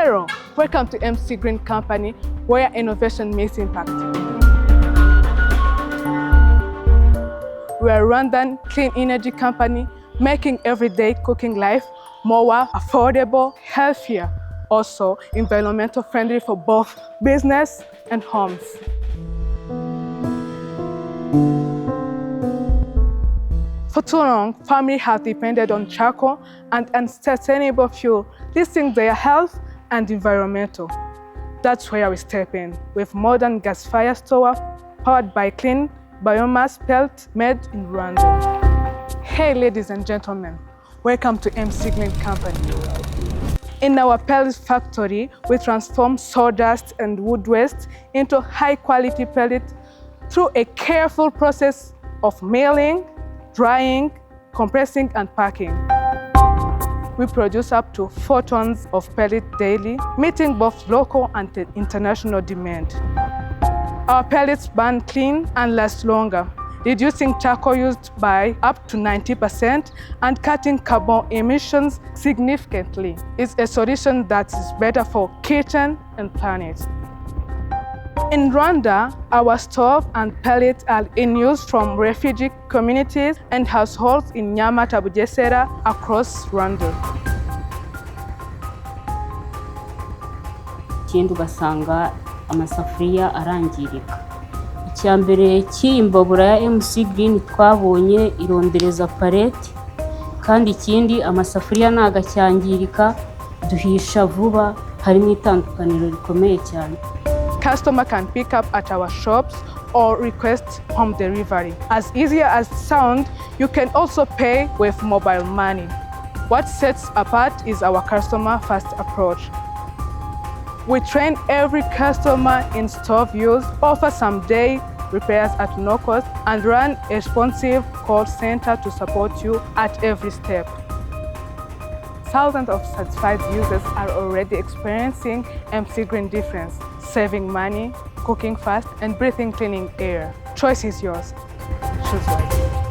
Hello, welcome to MC Green Company, where innovation makes impact. We are a Rwandan clean energy company, making everyday cooking life more affordable, healthier, also environmental friendly for both business and homes. For too long, families have depended on charcoal and unsustainable fuel, risking their health and environmental. That's where we step in with modern gas fire stove powered by clean biomass pellet made in Rwanda. Hey ladies and gentlemen, welcome to MC Green Company. In our pellet factory, we transform sawdust and wood waste into high-quality pellets through a careful process of milling, drying, compressing, and packing. We produce up to 4 tons of pellet daily, meeting both local and international demand. Our pellets burn clean and last longer, reducing charcoal used by up to 90% and cutting carbon emissions significantly. It's a solution that is better for kitchen and planet. In Rwanda, our stove and pellets are in use from refugee communities and households in Nyamata, Bugesera across Rwanda. Ikindi ugasanga amasafuriya arangirika. Icyambere cy'imbabura ya MC Green twabonye irondereza paleti, kandi ikindi amasafuriya nagacyangirika, duhisha vuba, harimo itandukaniro rikomeye cyane. Customer can pick up at our shops or request home delivery. As easy as sound, you can also pay with mobile money. What sets apart is our customer-first approach. We train every customer in stove use, offer some day repairs at no cost, and run a responsive call center to support you at every step. Thousands of satisfied users are already experiencing MC Green difference, saving money, cooking fast, and breathing clean air. Choice is yours. Choose wisely.